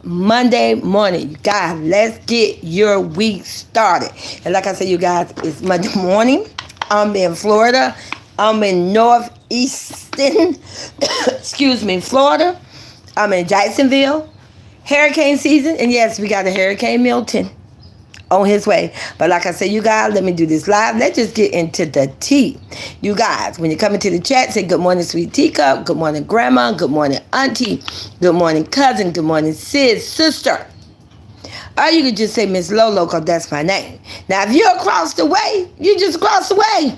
Monday morning. You guys, let's get your week started. And like I said, you guys, it's Monday morning. I'm in Florida. I'm in northeastern, excuse me, Florida. I'm in Jacksonville. Hurricane season. And yes, we got a Hurricane Milton on his way. But like I said, you guys, let me do this live. Let's just get into the tea. You guys, when you come into the chat, say good morning, sweet teacup. Good morning, grandma. Good morning, auntie. Good morning, cousin. Good morning, sis, sister. Or you could just say Miss Lolo, because that's my name. Now, if you're across the way, you just cross the way.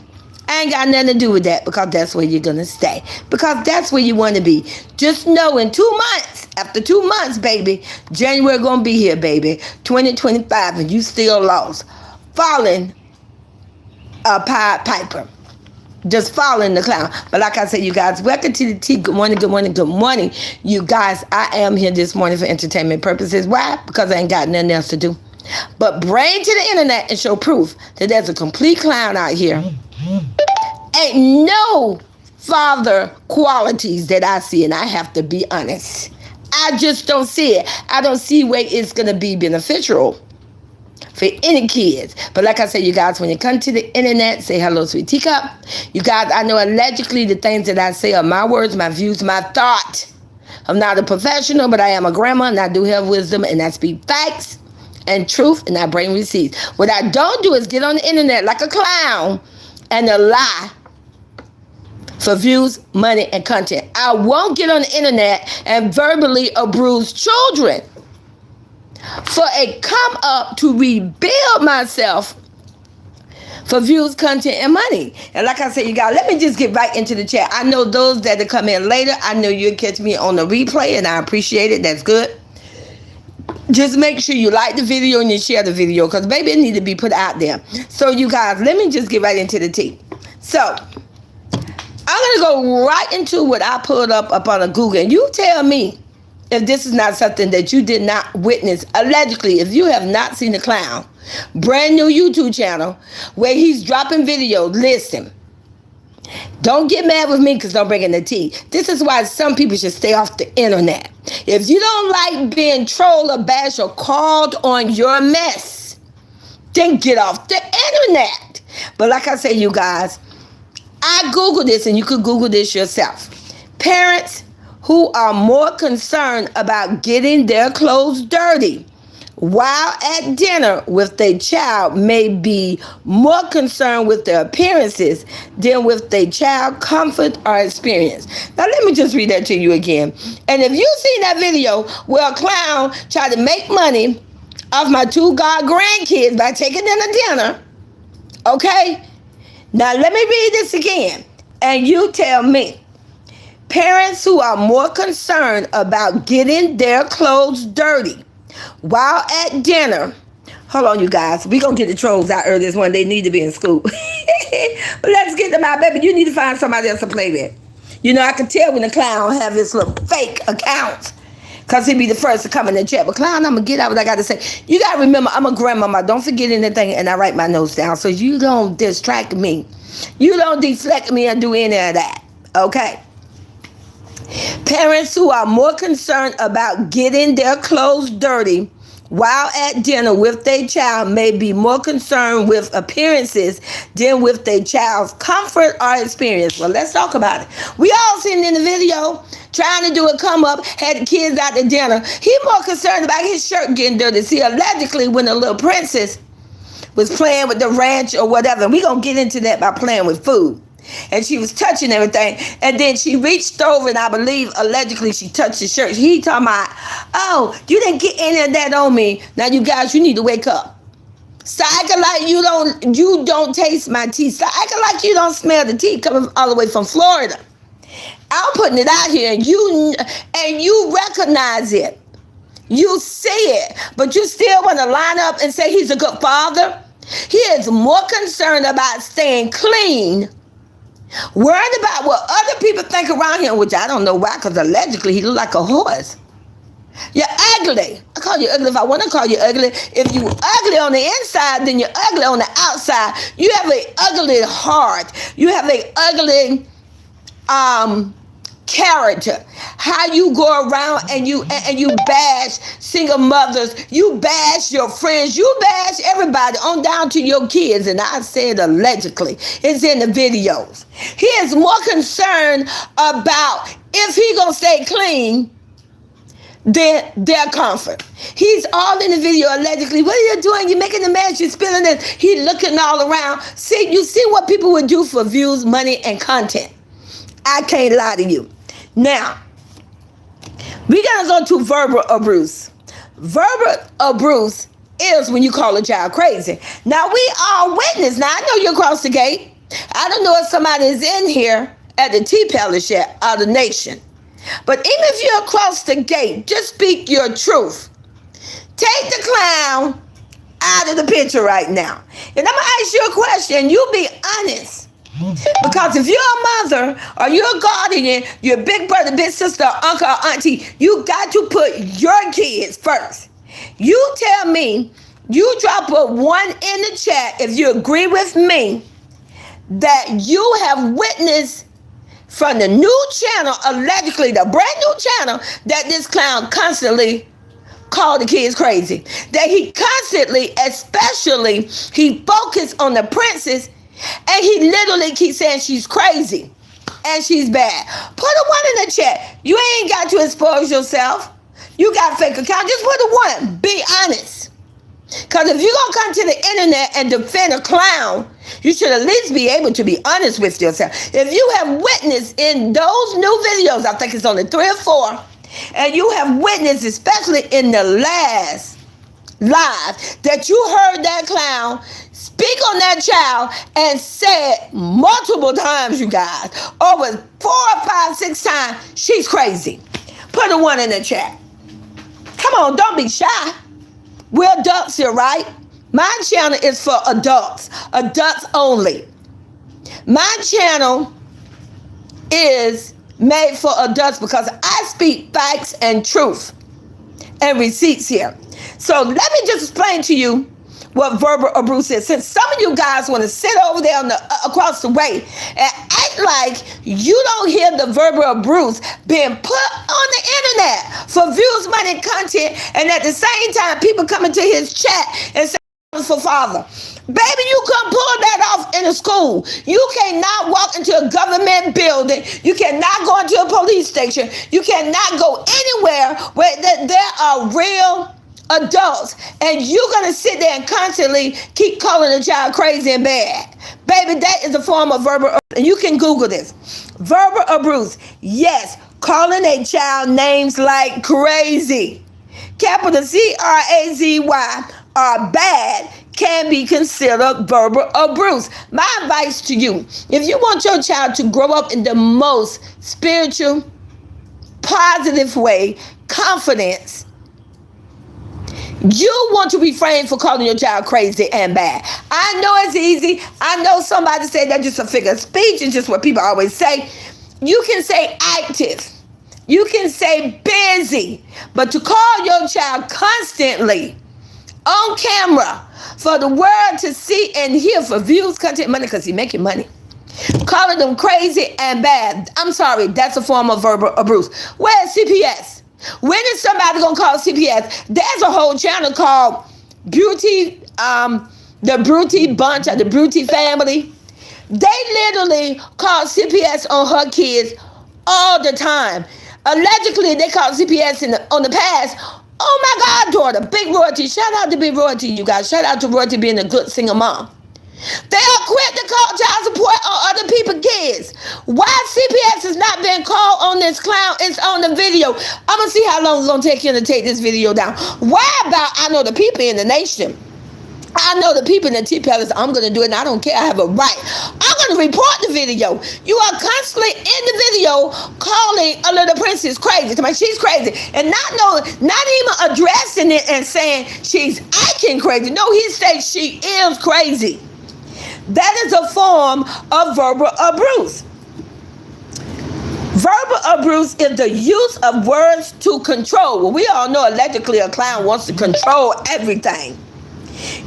I ain't got nothing to do with that, because that's where you're going to stay. Because that's where you want to be. Just know in 2 months, after 2 months, baby, January going to be here, baby. 2025, and you still lost. Falling a Pied Piper. Just following the clown. But like I said, you guys, welcome to the tea. Good morning, good morning, good morning. You guys, I am here this morning for entertainment purposes. Why? Because I ain't got nothing else to do. But bring to the internet and show proof that there's a complete clown out here. Ain't no father qualities that I see, and I have to be honest. I just don't see it. I don't see where it's going to be beneficial for any kids. But like I said, you guys, when you come to the internet, say hello, sweet teacup. You guys, I know allegedly the things that I say are my words, my views, my thought. I'm not a professional, but I am a grandma, and I do have wisdom, and I speak facts and truth, and I bring receipts. What I don't do is get on the internet like a clown and a lie for views, money, and content. I won't get on the internet and verbally abuse children for a come up to rebuild myself for views, content, and money. And like I said, you guys, let me just get right into the chat. I know those that will come in later, I know you'll catch me on the replay, and I appreciate it. That's good. Just make sure you like the video and you share the video, because baby, it needs to be put out there. So you guys, let me just get right into the tea. So I'm going to go right into what I pulled up on a Google. And you tell me if this is not something that you did not witness. Allegedly, if you have not seen the clown, brand new YouTube channel where he's dropping videos, listen. Don't get mad with me because I'm bringing the tea. This is why some people should stay off the internet. If you don't like being trolled or bashed or called on your mess, then get off the internet. But like I say, you guys, I Googled this, and you could Google this yourself. Parents who are more concerned about getting their clothes dirty while at dinner with their child may be more concerned with their appearances than with their child comfort or experience. Now let me just read that to you again. And if you've seen that video where a clown tried to make money off my 2 god grandkids by taking them to dinner, okay? Now let me read this again, and you tell me. Parents who are more concerned about getting their clothes dirty while at dinner. Hold on, you guys. We're going to get the trolls out early this one. They need to be in school. But let's get them out, baby. You need to find somebody else to play with. You know, I can tell when the clown have his little fake accounts, because he'd be the first to come in the chat. But clown, I'm going to get out what I got to say. You got to remember, I'm a grandmama. Don't forget anything, and I write my notes down so you don't distract me. You don't deflect me and do any of that. Okay? Parents who are more concerned about getting their clothes dirty while at dinner with their child may be more concerned with appearances than with their child's comfort or experience. Well, let's talk about it. We all seen in the video trying to do a come up, had the kids out to dinner. He more concerned about his shirt getting dirty. See, allegedly, when the little princess was playing with the ranch or whatever, and we're going to get into that by playing with food, and she was touching everything, and then she reached over, and I believe allegedly she touched his shirt. He talking about, oh, you didn't get any of that on me. Now you guys, you need to wake up. Stop acting like you don't taste my tea. Stop acting like you don't smell the tea coming all the way from Florida. I'm putting it out here, and you recognize it. You see it, but you still want to line up and say he's a good father. He is more concerned about staying clean, worried about what other people think around him, which I don't know why, because allegedly he look like a horse. You're ugly. I call you ugly if I want to call you ugly. If you ugly on the inside, then you're ugly on the outside. You have an ugly heart. You have an ugly character. How you go around and you bash single mothers, you bash your friends, you bash everybody on down to your kids. And I said allegedly, it's in the videos. He is more concerned about if he gonna stay clean than their comfort. He's all in the video allegedly. What are you doing? You're making a mess. You're spilling this. He looking all around. See, you see what people would do for views, money, and content. I can't lie to you. Now, we're going to go to verbal abuse. Verbal abuse is when you call a child crazy. Now, we are witness. Now, I know you across the gate. I don't know if somebody is in here at the tea palace yet, out of the nation. But even if you're across the gate, just speak your truth. Take the clown out of the picture right now. And I'm going to ask you a question. You be honest. Because if you're a mother or you're a guardian, you're a big brother, big sister, uncle, or auntie, you got to put your kids first. You tell me, you drop a 1 in the chat if you agree with me that you have witnessed from the new channel, allegedly the brand new channel, that this clown constantly called the kids crazy. That he constantly, especially, he focused on the princess. And he literally keeps saying she's crazy and she's bad. Put a 1 in the chat. You ain't got to expose yourself. You got a fake account. Just put a 1. Be honest. Because if you're going to come to the internet and defend a clown, you should at least be able to be honest with yourself. If you have witnessed in those new videos, I think it's only 3 or 4, and you have witnessed, especially in the last live, that you heard that clown speak on that child and said multiple times, you guys, over 4 or 5, 6 times, she's crazy. Put a 1 in the chat. Come on, don't be shy. We're adults here, right? My channel is for adults only. My channel is made for adults because I speak facts and truth and receipts here. So let me just explain to you what verbal abuse is. Since some of you guys want to sit over there on the across the way and act like you don't hear the verbal abuse being put on the internet for views, money, and content, and at the same time people come into his chat and say for father. Baby, you couldn't pull that off in a school. You cannot walk into a government building. You cannot go into a police station. You cannot go anywhere where there are real adults, and you're going to sit there and constantly keep calling a child crazy and bad. Baby, that is a form of verbal abuse. And you can Google this. Verbal abuse. Yes, calling a child names like crazy, capital CRAZY, are bad, can be considered verbal abuse. My advice to you, if you want your child to grow up in the most spiritual, positive way, confidence, you want to refrain from calling your child crazy and bad. I know it's easy. I know somebody said that's just a figure of speech. It's just what people always say. You can say active. You can say busy. But to call your child constantly on camera for the world to see and hear for views, content, money, because he's making money, calling them crazy and bad, I'm sorry, that's a form of verbal abuse. Where's CPS? When is somebody gonna call CPS? There's a whole channel called Beauty, the Beauty Bunch or the Beauty Family. They literally call CPS on her kids all the time. Allegedly, they called CPS on the past. Oh my God, daughter, Big Royalty. Shout out to Big Royalty, you guys. Shout out to Royalty being a good single mom. They are quick to call child support on other people's kids. Why CPS is not being called on this clown? It's on the video. I'm going to see how long it's going to take him to take this video down. Why about I know the people in the nation? I know the people in the tea palace. I'm going to do it, and I don't care. I have a right. I'm going to report the video. You are constantly in the video calling a little princess crazy. She's crazy. And not even addressing it and saying she's acting crazy. No, he says she is crazy. That is a form of verbal abuse. Verbal abuse is the use of words to control. Well, we all know allegedly a clown wants to control everything.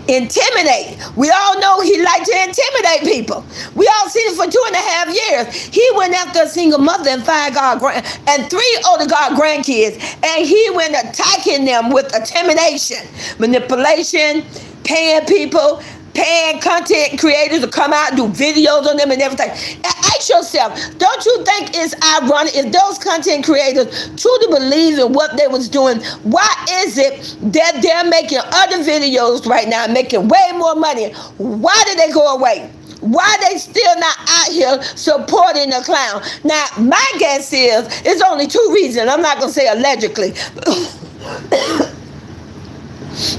Intimidate. We all know he liked to intimidate people. We all seen it for 2.5 years. He went after a single mother and and 3 older God grandkids, and he went attacking them with intimidation, manipulation, paying people, paying content creators to come out and do videos on them and everything. Ask yourself, don't you think it's ironic if those content creators truly believe in what they was doing? Why is it that they're making other videos right now, making way more money? Why did they go away? Why they still not out here supporting the clown? Now, my guess is it's only 2 reasons. I'm not going to say allegedly.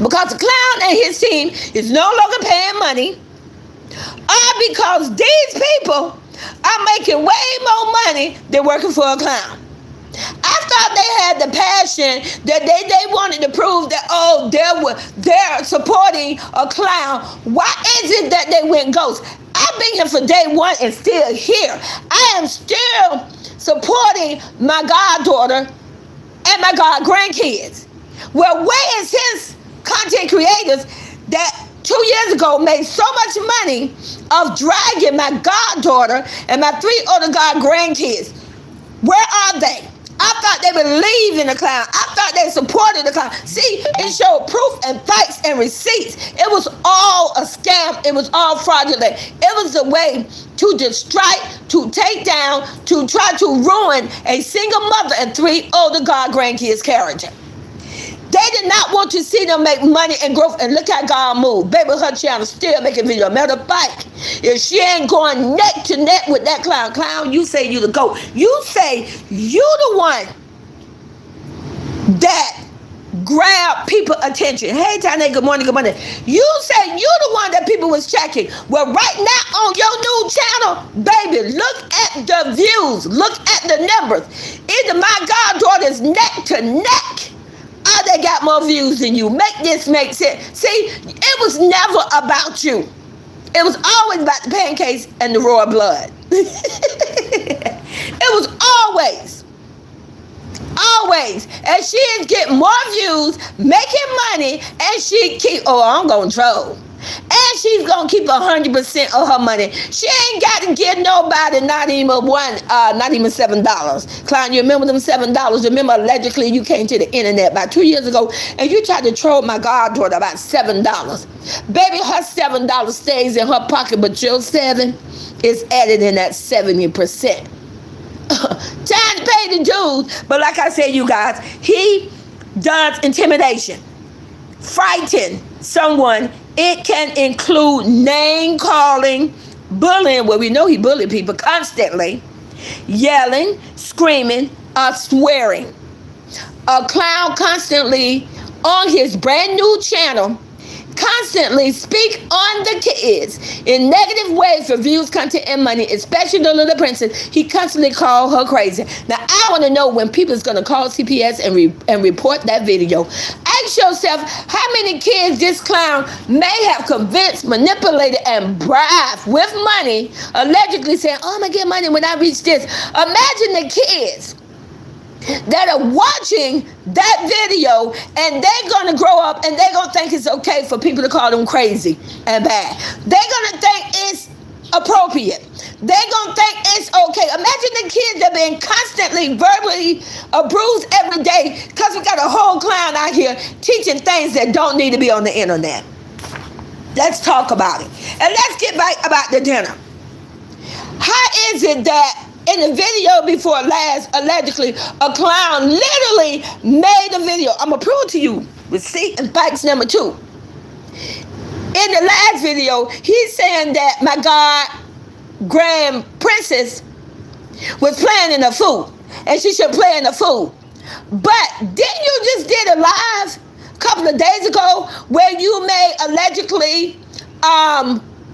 Because the clown and his team is no longer paying money, or because these people are making way more money than working for a clown. I thought they had the passion that they wanted to prove that, they're supporting a clown. Why is it that they went ghost? I've been here for day 1 and still here. I am still supporting my goddaughter and my god grandkids. Well, where is his content creators that 2 years ago made so much money of dragging my goddaughter and my 3 older god grandkids? Where are they? I thought they believed in the clown. I thought they supported the clown. See, it showed proof and facts and receipts. It was all a scam. It was all fraudulent. It was a way to distract, to take down, to try to ruin a single mother and 3 older god grandkids' character. They did not want to see them make money and growth, and look how God moved. Baby, her channel still making videos. Matter of fact, if she ain't going neck to neck with that clown, you say you the GOAT. You say you the one that grab people attention. Hey, Tanya, good morning, good morning. You say you the one that people was checking. Well, right now on your new channel, baby, look at the views. Look at the numbers. Either my goddaughter's neck to neck, they got more views than you. Make this make sense. See, it was never about you. It was always about the pancakes and the royal blood. It was always. And she is getting more views, making money, and she keep, I'm going to troll. And she's going to keep 100% of her money. She ain't got to give nobody not even $7. Clown, you remember them $7? Remember, allegedly, you came to the internet about 2 years ago, and you tried to troll my goddaughter about $7. Baby, her $7 stays in her pocket, but your 7 is added in that 70%. Time to pay the dues. But like I said, you guys, he does intimidation. Frighten someone. It can include name calling, bullying. Well, we know he bullied people constantly. Yelling, screaming, or swearing. A clown constantly on his brand new channel constantly speak on the kids in negative ways for views, content, and money, especially the little princess. He constantly called her crazy. Now, I want to know when people is going to call CPS and report that video. Ask yourself how many kids this clown may have convinced, manipulated, and bribed with money, allegedly saying, I'm going to get money when I reach this. Imagine the kids that are watching that video, and they're going to grow up and they're going to think it's okay for people to call them crazy and bad. They're going to think it's appropriate. They're going to think it's okay. Imagine the kids that have been constantly verbally abused every day because we got a whole clown out here teaching things that don't need to be on the internet. Let's talk about it. And let's get back about the dinner. How is it that in the video before last, allegedly, a clown literally made a video? I'm going to prove it to you. Receipt and facts number 2. In the last video, he's saying that my god grand princess was playing in the food, and she should play in the food. But didn't you just did a live a couple of days ago where you made allegedly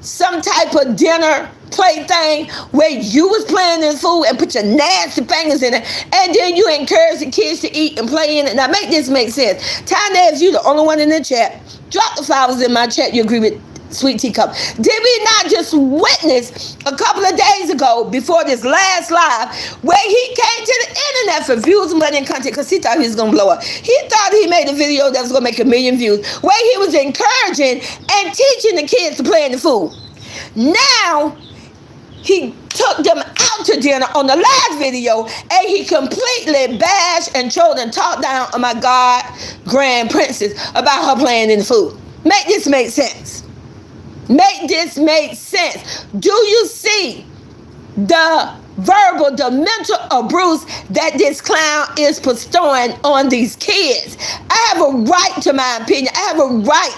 some type of dinner play thing where you was playing in food and put your nasty fingers in it, and then you encourage the kids to eat and play in it? Now make this make sense. Tanya, if you the only one in the chat, drop the flowers in my chat you agree with Sweet teacup. Did we not just witness a couple of days ago before this last live where he came to the internet for views, money, and content because he thought he was going to blow up. He thought he made a video that was going to make 1 million views where he was encouraging and teaching the kids to play in the food. Now, he took them out to dinner on the last video and he completely bashed and trolled and talked down on my God, grand princess about her playing in the food. Make this make sense. Make this make sense. Do you see the verbal, the mental abuse that this clown is bestowing on these kids? I have a right to my opinion. I have a right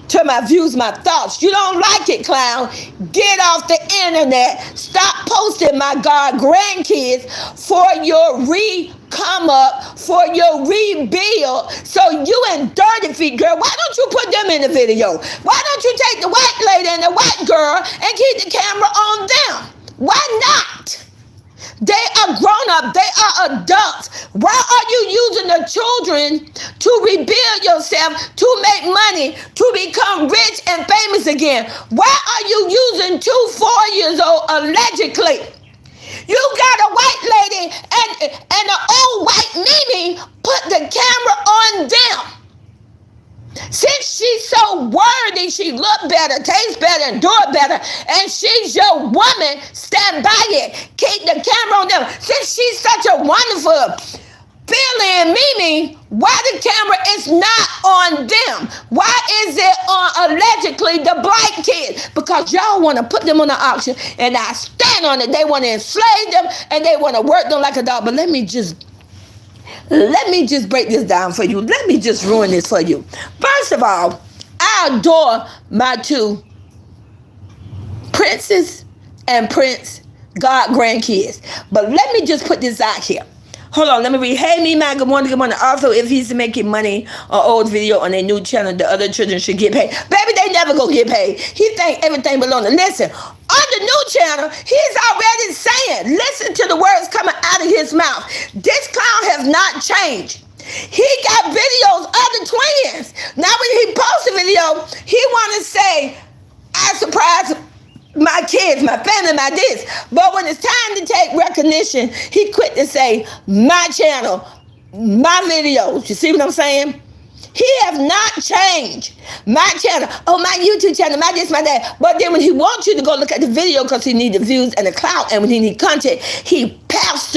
to my views, my thoughts. You don't like it, clown? Get off the internet. Stop posting my God grandkids for your come up, for your rebuild. So you and Dirty Feet girl, why don't you put them in the video? Why don't you take the white lady and the white girl and keep the camera on them? Why not? They are grown up. They are adults. Why are you using the children to rebuild yourself, to make money, to become rich and famous again? Why are you using 2 4-years-old allegedly? You got a white lady and an old white Mimi put the camera on them. Since she's so worthy, she look better, tastes better, and do it better, and she's your woman, stand by it. Keep the camera on them. Since she's such a wonderful Billy and Mimi, why the camera is not on them? Why is it on allegedly the black kids? Because y'all want to put them on the auction, and I stand on it. They want to enslave them, and they want to work them like a dog. But let me just break this down for you. Let me just ruin this for you. First of all, I adore my 2 princes and prince God grandkids. But let me just put this out here. Hold on, let me read. Hey, me, man, good morning, good morning. Also, if he's making money on old video on a new channel, the other children should get paid. Baby, they never go get paid. He think everything belongs to. Listen, on the new channel, he's already saying, listen to the words coming out of his mouth. This clown has not changed. He got videos of the twins. Now when he posts a video, he want to say, I surprised my kids, my family, my this. But when it's time to take recognition, he quit to say, my channel, my videos. You see what I'm saying? He has not changed. My channel, oh, my YouTube channel, my this, my that. But then when he wants you to go look at the video because he needs the views and the clout, and when he needs content, he posts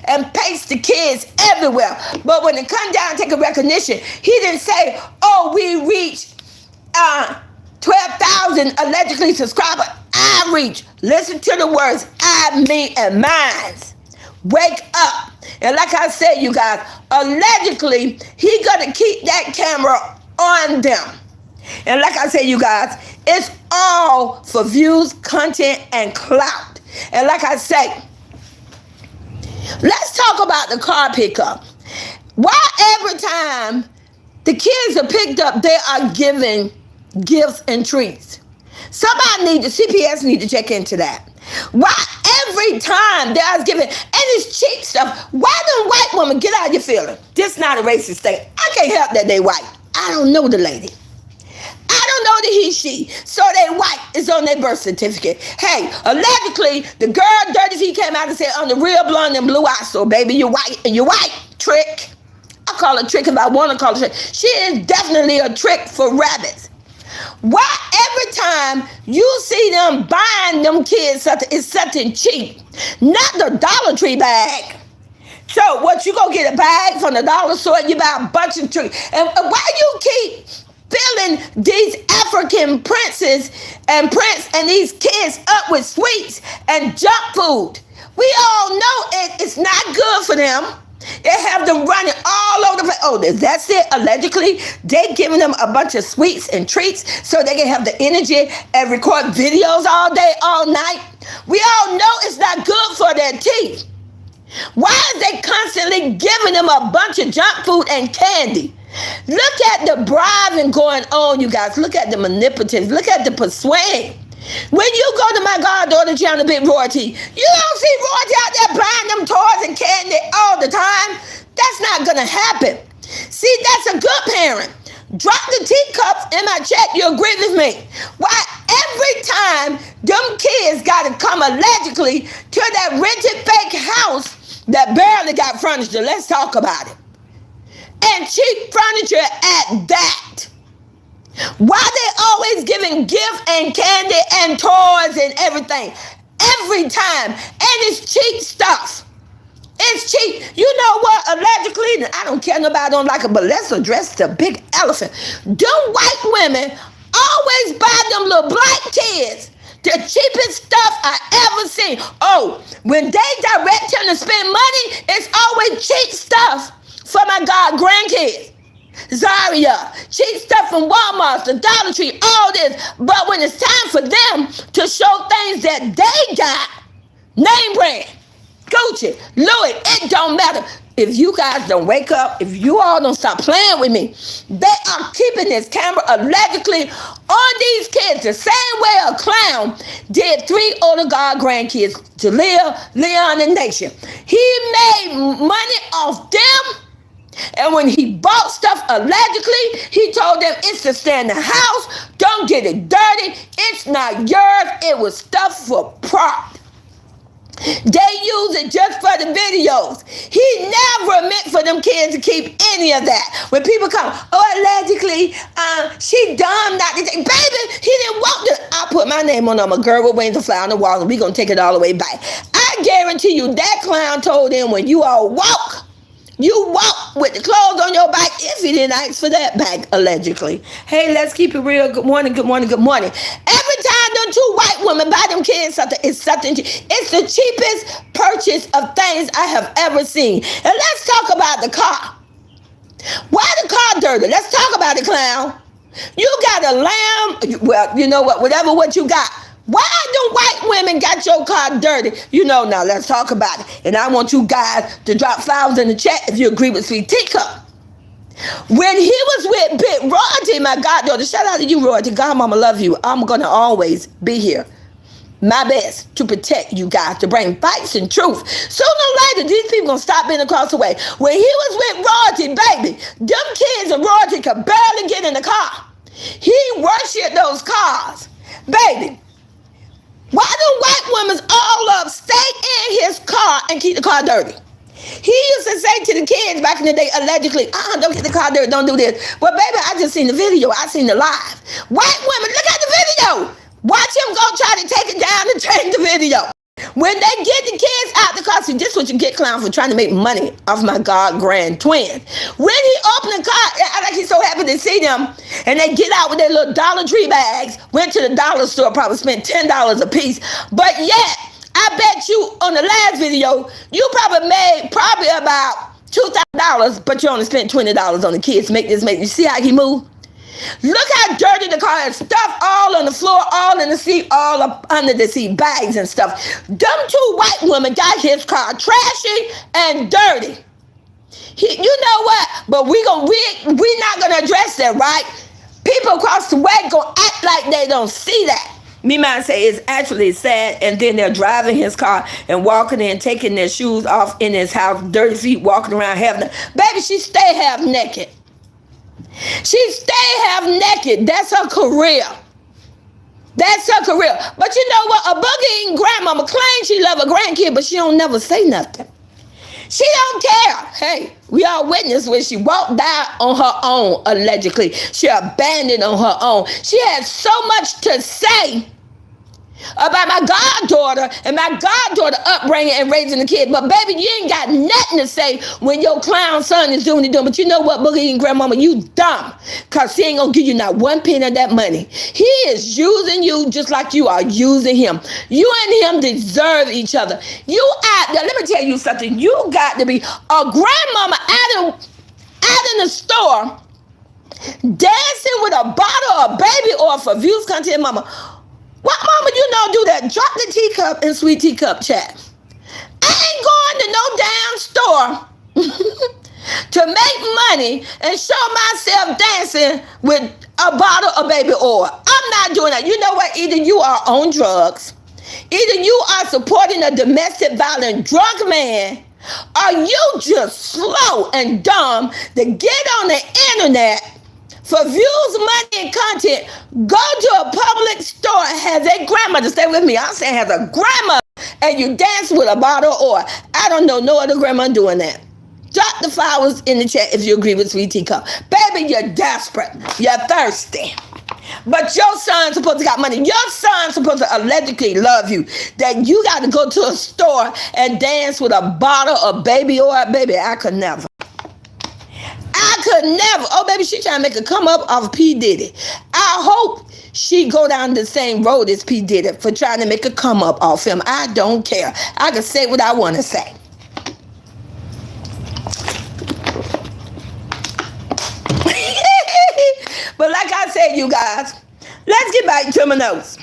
and pastes the kids everywhere. But when it comes down and take a recognition, he didn't say, oh, we reached 12,000 allegedly subscribers. I reach. Listen to the words, I, me, and mine. Wake up. And like I said, you guys, allegedly, he gonna keep that camera on them. And like I said, you guys, it's all for views, content, and clout. And like I say, let's talk about the car pickup. Why every time the kids are picked up, they are given gifts and treats? Somebody CPS need to check into that. Why every time they are giving, and it's cheap stuff, why them white women get out of your feeling? This not a racist thing. I can't help that they white. I don't know the lady. I don't know the he, she. So they white is on their birth certificate. Hey, allegedly, the girl Dirty Feet came out and said, I'm the real blonde and blue eyes. So baby, you're white and you're white. Trick. I call it trick if I want to call it trick. She is definitely a trick for rabbits. Why every time you see them buying them kids something, it's something cheap, not the Dollar Tree bag. So what, you go get a bag from the dollar store and you buy a bunch of treats? And why you keep filling these African princes and these kids up with sweets and junk food? We all know it's not good for them. They have them running all over the place. Oh, that's it. Allegedly, they giving them a bunch of sweets and treats so they can have the energy and record videos all day, all night. We all know it's not good for their teeth. Why is they constantly giving them a bunch of junk food and candy? Look at the bribing going on, you guys. Look at the manipulatives. Look at the persuade. When you go to my goddaughter channel, Big Royalty, you don't see Royalty out there buying them toys and candy all the time. That's not going to happen. See, that's a good parent. Drop the teacups in my chat. You agree with me? Why every time them kids got to come allegedly to that rented fake house that barely got furniture? Let's talk about it. And cheap furniture at that. Why they always giving gift and candy and toys and everything? Every time. And it's cheap stuff. It's cheap. You know what? Allegedly, I don't care nobody don't like it, but let's address the big elephant. Them white women always buy them little black kids the cheapest stuff I ever seen. Oh, when they direct them to spend money, it's always cheap stuff for my god grandkids. Zaria, cheap stuff from Walmart, the Dollar Tree, all this. But when it's time for them to show things that they got, name brand, Gucci, Louis, it don't matter. If you guys don't wake up, if you all don't stop playing with me, they are keeping this camera allegedly on these kids the same way a clown did 3 older god grandkids to Leon, and Nation. He made money off them. And when he bought stuff allegedly, he told them it's to stay in the house. Don't get it dirty. It's not yours. It was stuff for prop. They use it just for the videos. He never meant for them kids to keep any of that. When people come, allegedly, she dumb not to take. Baby, he didn't want to. I put my name on them, a girl with wings to fly on the wall, and we going to take it all the way back. I guarantee you that clown told them when you all walk, you walk with the clothes on your back if he didn't ask for that back, allegedly. Hey, let's keep it real. Good morning, good morning, good morning. Every time them 2 white women buy them kids something, it's something. It's the cheapest purchase of things I have ever seen. And let's talk about the car. Why the car dirty? Let's talk about it, clown. You got a lamb. Well, you know what? Whatever what you got. Why do white women got your car dirty? You know, now let's talk about it. And I want you guys to drop flowers in the chat if you agree with Sweet Teacup. When he was with Big Royalty, my goddaughter, shout out to you, Royalty. Grandmama love you. I'm going to always be here. My best to protect you guys, to bring facts and truth. Sooner or later, these people going to stop being across the way. When he was with Royalty, baby, them kids of Royalty could barely get in the car. He worshiped those cars. Baby, why do white women all up stay in his car and keep the car dirty? He used to say to the kids back in the day, allegedly, don't get the car dirty, don't do this. But baby, I just seen the video. I seen the live. White women, look at the video. Watch him go try to take it down and change the video. When they get the kids out the car, see, this is what you get, clown, for trying to make money off my god grand twin. When he opened the car, like he's so happy to see them, and they get out with their little Dollar Tree bags, went to the dollar store, probably spent $10 a piece. But yet, I bet you on the last video, you probably made about $2,000, but you only spent $20 on the kids. Make you see how he moved? Look how dirty the car is. Stuff all on the floor, all in the seat, all up under the seat, bags and stuff. Them 2 white women got his car trashy and dirty. You know what? But we not gonna address that, right? People across the way gonna act like they don't see that. Me might say it's actually sad, and then they're driving his car and walking in, taking their shoes off in his house, dirty feet, walking around having. Baby, she stay half naked. She stay half naked. That's her career. That's her career. But you know what? A boogie-eating grandmama claims she love her grandkid, but she don't never say nothing. She don't care. Hey, we all witnessed when she walked down on her own, allegedly. She abandoned on her own. She had so much to say about my goddaughter and my goddaughter upbringing and raising the kid. But baby, you ain't got nothing to say when your clown son is doing what he's doing. But you know what, boogie and grandmama, you dumb. Because he ain't going to give you not one penny of that money. He is using you just like you are using him. You and him deserve each other. You out there, let me tell you something. You got to be a grandmama out in the store dancing with a bottle of baby oil for views, content, mama. What mama you know do that? Drop the teacup in Sweet Teacup chat. I ain't going to no damn store to make money and show myself dancing with a bottle of baby oil. I'm not doing that. You know what? Either you are on drugs, either you are supporting a domestic violent drug man, or you just slow and dumb to get on the internet For views, money, and content, go to a public store, has a grandmother, stay with me, I'm saying has a grandmother, and you dance with a bottle of oil. I don't know no other grandma doing that. Drop the flowers in the chat if you agree with Sweet Teacup. Baby, you're desperate. You're thirsty. But your son's supposed to got money. Your son's supposed to allegedly love you. That you got to go to a store and dance with a bottle of baby oil. Baby, I could never. I could never. Oh, baby, she trying to make a come up off P. Diddy. I hope she go down the same road as P. Diddy for trying to make a come up off him. I don't care. I can say what I want to say. But like I said, you guys, let's get back to my notes.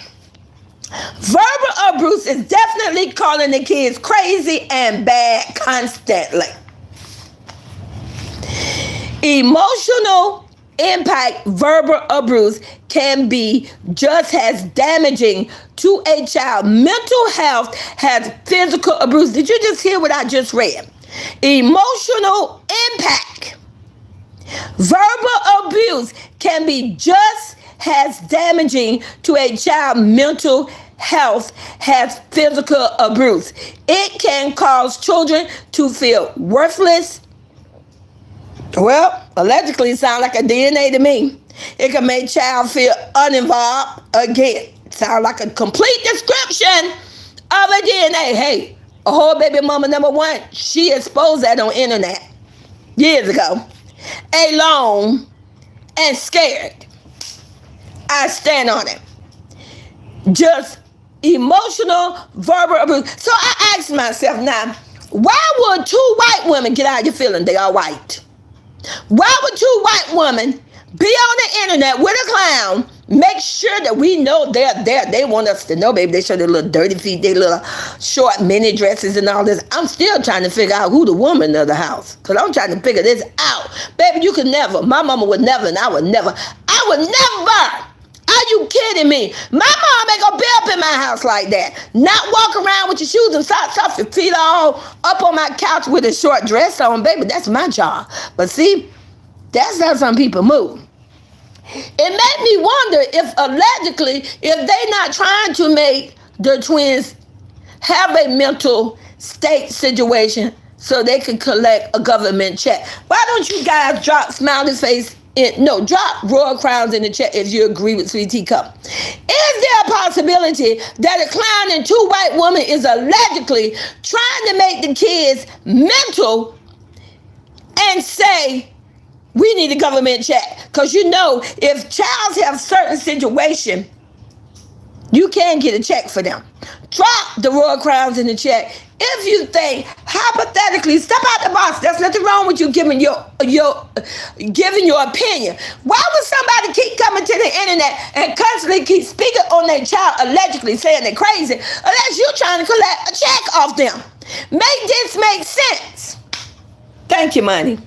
Verbal abuse is definitely calling the kids crazy and bad constantly. Emotional impact verbal abuse can be just as damaging to a child. Mental health has physical abuse. Did you just hear what I just read? Emotional impact. Verbal abuse can be just as damaging to a child's mental health as physical abuse. It can cause children to feel worthless. Well, allegedly it sounds like a DNA to me. It can make child feel uninvolved. Again, sound like a complete description of a DNA. Hey, a whole baby mama number one, she exposed that on internet years ago. Alone and scared. I stand on it. Just emotional verbal abuse. So I asked myself now, why would two white women get out of your feeling? They are white. Why would two white women be on the internet with a clown, make sure that we know they're there? They want us to know, baby. They show their little dirty feet, their little short mini dresses and all this. I'm still trying to figure out who the woman of the house, because I'm trying to figure this out. Baby, you could never. My mama would never, and I would never. I would never. Are you kidding me? My mom ain't gonna be up in my house like that. Not walk around with your shoes and socks off, your feet all up on my couch with a short dress on. Baby, that's my job. But see, that's how some people move. It made me wonder if allegedly, if they not trying to make the twins have a mental state situation so they can collect a government check. Why don't you guys drop smiley face? Drop royal crowns in the chat if you agree with Sweet Teacup. Is there a possibility that a clown and two white women is allegedly trying to make the kids mental and say, we need a government check? Because you know, if childs have certain situation, you can get a check for them. Drop the royal crowns in the chat if you think, hypothetically, step out the box. There's nothing wrong with you giving your opinion. Why would somebody keep coming to the internet and constantly keep speaking on their child, allegedly saying they're crazy, unless you're trying to collect a check off them? Make this make sense. Thank you, money.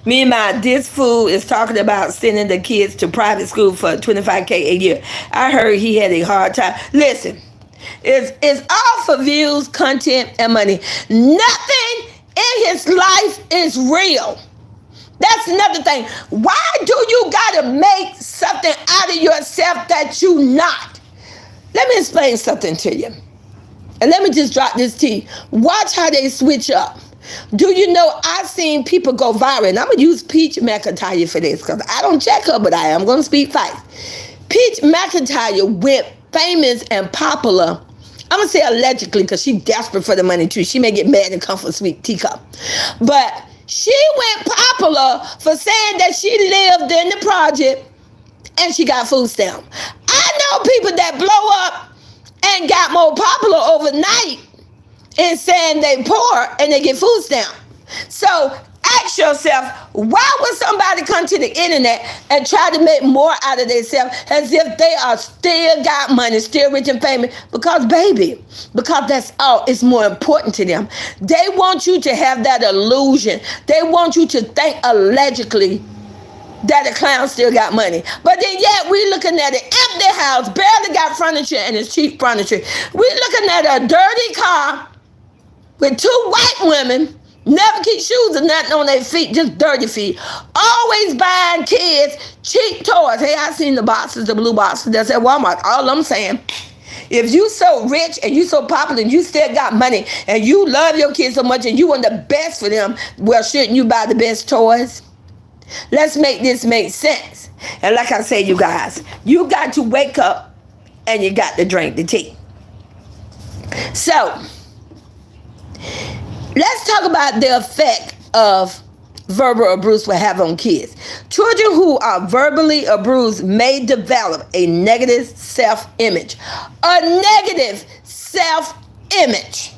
Meanwhile, this fool is talking about sending the kids to private school for $25K a year. I heard he had a hard time. Listen, it's all for views, content, and money. Nothing in his life is real. That's another thing. Why do you gotta make something out of yourself that you not? Let me explain something to you. And let me just drop this tea. Watch how they switch up. Do you know I've seen people go viral? And I'm going to use Peach McIntyre for this because I don't check her, but I am going to speak facts. Peach McIntyre went famous and popular. I'm going to say allegedly because she's desperate for the money too. She may get mad and come for Sweet Teacup. But she went popular for saying that she lived in the project and she got food stamp. I know people that blow up and got more popular overnight and saying they poor and they get food stamp. So ask yourself, why would somebody come to the internet and try to make more out of themselves as if they are still got money, still rich and famous? Because that's all. It's more important to them. They want you to have that illusion. They want you to think allegedly that a clown still got money. But then yet we looking at an empty house, barely got furniture and it's cheap furniture. We looking at a dirty car with two white women Never keep shoes or nothing on their feet, just dirty feet. Always buying kids cheap toys. Hey, I seen the boxes, the blue boxes that's at Walmart. All I'm saying, if you so rich and you so popular and you still got money and you love your kids so much and you want the best for them, well, shouldn't you buy the best toys? Let's make this make sense. And like I say, you guys, you got to wake up and you got to drink the tea. So, let's talk about the effect of verbal abuse will have on kids. Children who are verbally abused may develop a negative self-image. A negative self-image.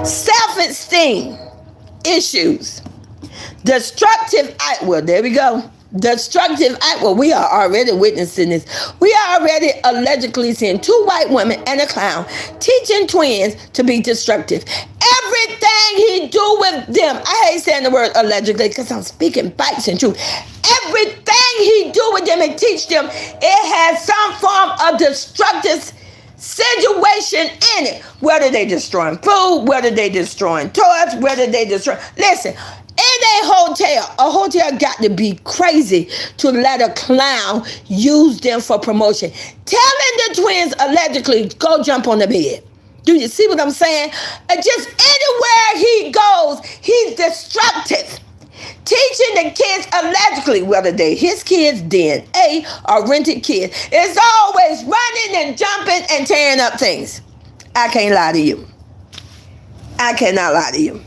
Self-esteem issues. Destructive act. Well, there we go. Destructive act. Well, we are already witnessing this. We are already allegedly seeing 2 white women and a clown teaching twins to be destructive. Everything he do with them, I hate saying the word allegedly because I'm speaking facts and truth. Everything he do with them and teach them, it has some form of destructive situation in it. Whether they destroying food, whether they destroying toys, whether they destroy. Listen. In a hotel got to be crazy to let a clown use them for promotion. Telling the twins allegedly, go jump on the bed. Do you see what I'm saying? Just anywhere he goes, he's destructive. Teaching the kids allegedly, whether they his kids, DNA, or rented kids, it's always running and jumping and tearing up things. I can't lie to you. I cannot lie to you.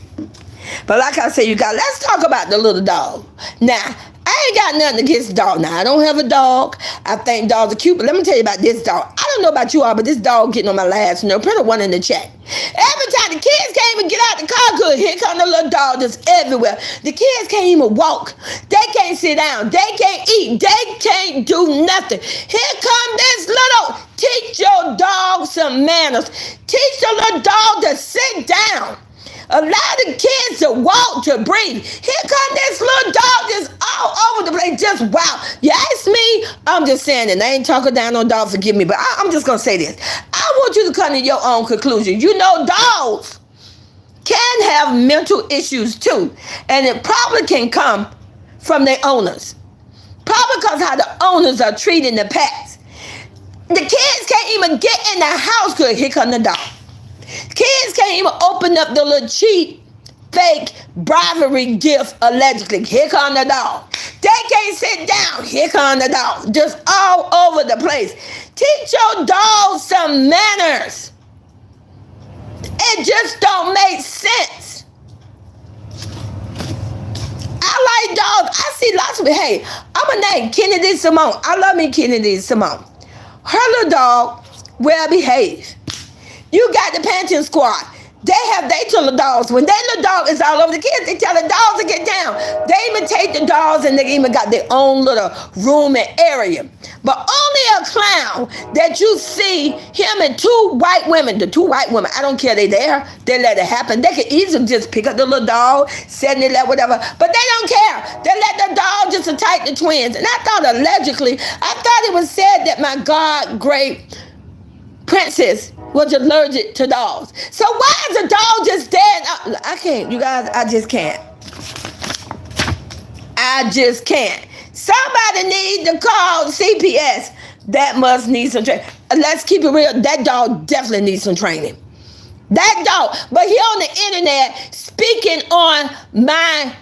But like I said, you guys, let's talk about the little dog. Now, I ain't got nothing against dog. Now, I don't have a dog. I think dogs are cute, but let me tell you about this dog. I don't know about you all, but this dog getting on my last nerve. Put a 1 in the chat. Every time the kids can't even get out the car good, here come the little dog that's everywhere. The kids can't even walk. They can't sit down. They can't eat. They can't do nothing. Here come this little, teach your dog some manners. Teach the little dog to sit down. Allow the kids to walk, to breathe. Here come this little dog just all over the place. Just wow. You ask me, I'm just saying, and I ain't talking down on dogs, forgive me, but I'm just going to say this. I want you to come to your own conclusion. You know, dogs can have mental issues too. And it probably can come from their owners. Probably because how the owners are treating the pets. The kids can't even get in the house good. Here come the dog. Kids can't even open up the little cheap, fake bribery gift allegedly. Here come the dog. They can't sit down. Here come the dog. Just all over the place. Teach your dog some manners. It just don't make sense. I like dogs. I see lots of it. Hey, I'm a name Kennedy Simone. I love me Kennedy Simone. Her little dog well behaved. You got the pension squad. They have their little dogs. When their little dog is all over the kids, they tell the dogs to get down. They even take the dogs and they even got their own little room and area. But only a clown that you see him and 2 white women, the 2 white women, I don't care, they there, they let it happen. They could easily just pick up the little dog, set it there, whatever. But they don't care. They let the dog just attack the twins. And I thought allegedly, I thought it was said that my God great princess was allergic to dogs. So why is the dog just dead? I can't, you guys, I just can't. I just can't. Somebody need to call CPS. That must need some training. Let's keep it real. That dog definitely needs some training. That dog. But he on the internet speaking on my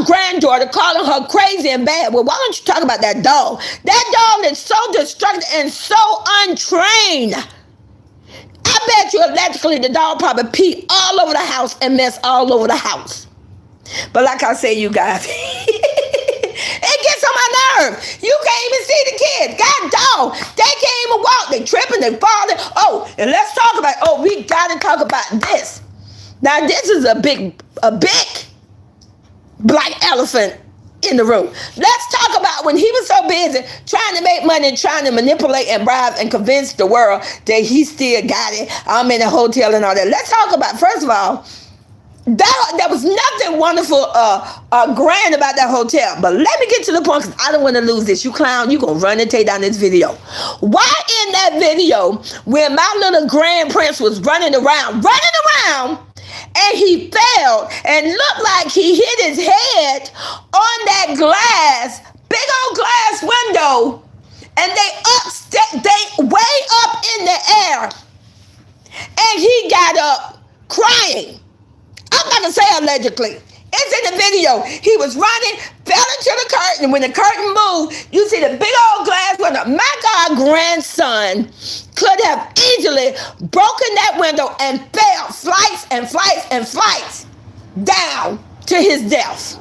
granddaughter, calling her crazy and bad. Well, why don't you talk about that dog? That dog is so destructive and so untrained. I bet you allegedly the dog probably pee all over the house and mess all over the house. But like I say, you guys, it gets on my nerve. You can't even see the kids. God dog, they can't even walk. They tripping, they falling. Oh, and let's talk about, we got to talk about this. Now, this is a big black elephant in the room. Let's talk about when he was so busy trying to make money, trying to manipulate and bribe and convince the world that he still got it. I'm in a hotel and all that. Let's talk about, first of all, there was nothing wonderful grand about that hotel. But let me get to the point because I don't want to lose this. You clown, you going to run and take down this video. Why in that video when my little grand prince was running around, and he fell and looked like he hit his head on that glass, big old glass window, and they way up in the air, and he got up crying. I'm not gonna say allegedly. It's in the video. He was running, fell into the curtain. When the curtain moved, you see the big old glass window. My God, grandson could have easily broken that window and fell flights and flights and flights down to his death.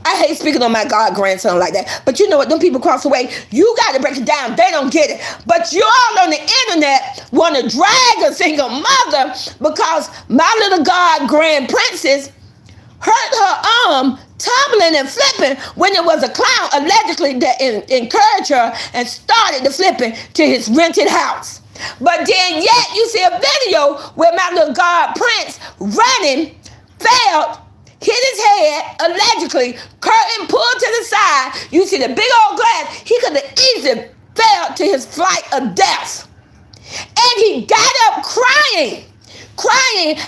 I hate speaking on my God grandson like that. But you know what? Them people cross the way. You got to break it down. They don't get it. But you all on the internet want to drag a single mother because my little God grand princess hurt her arm tumbling and flipping when it was a clown allegedly that encouraged her and started the flipping to his rented house. But then yet you see a video where my little God prince running, fell, hit his head, allegedly, curtain pulled to the side. You see the big old glass. He could have easily fell to his flight of death. And he got up crying,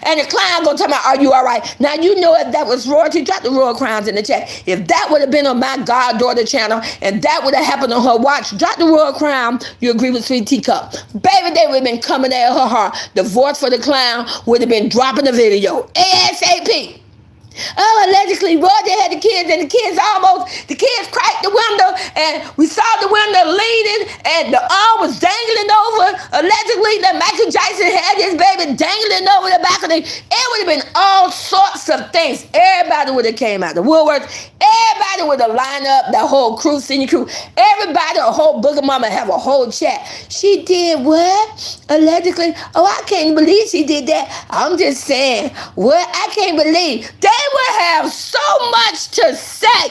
and the clown gonna tell me, are you all right? Now, you know if that was royalty, drop the royal crowns in the chat. If that would have been on my goddaughter channel and that would have happened on her watch, drop the royal crown. You agree with Sweet Teacup. Baby, they would have been coming at her hard. The voice for the clown would have been dropping the video ASAP. Oh, allegedly, Roger had the kids, and the kids cracked the window, and we saw the window leaning, and the arm was dangling over. Allegedly, that Michael Jackson had his baby dangling over the balcony. It would have been all sorts of things. Everybody would have came out. The Woolworths, everybody would have lined up, the whole crew, senior crew. Everybody, a whole Booger Mama have a whole chat. She did what? Allegedly. Oh, I can't believe she did that. I'm just saying, what? I can't believe. They would have so much to say.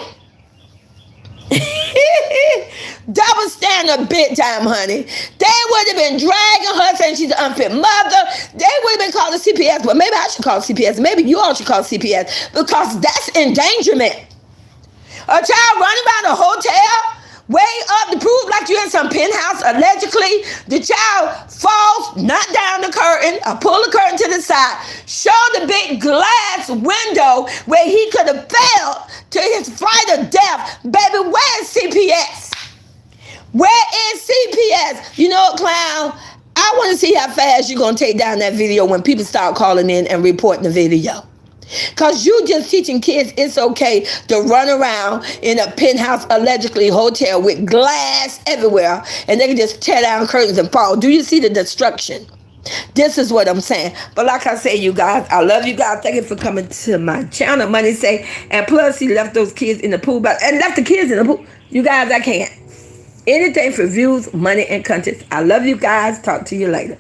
Double standard big time, honey. They would have been dragging her saying she's an unfit mother. They would have been calling CPS. Well, maybe I should call CPS. Maybe you all should call CPS because that's endangerment. A child running around a hotel way up to prove like you're in some penthouse. Allegedly, the child falls, knock down the curtain, or pull the curtain to the side, show the big glass window where he could have fell to his flight of death. Baby, where is CPS? Where is CPS? You know what, clown? I want to see how fast you're going to take down that video when people start calling in and reporting the video. Because you just teaching kids it's okay to run around in a penthouse, allegedly hotel with glass everywhere, and they can just tear down curtains and fall. Do you see the destruction? This is what I'm saying. But like I say, you guys, I love you guys. Thank you for coming to my channel, Money Say. And plus, he left those kids in the pool. And left the kids in the pool. You guys, I can't. Anything for views, money, and content. I love you guys. Talk to you later.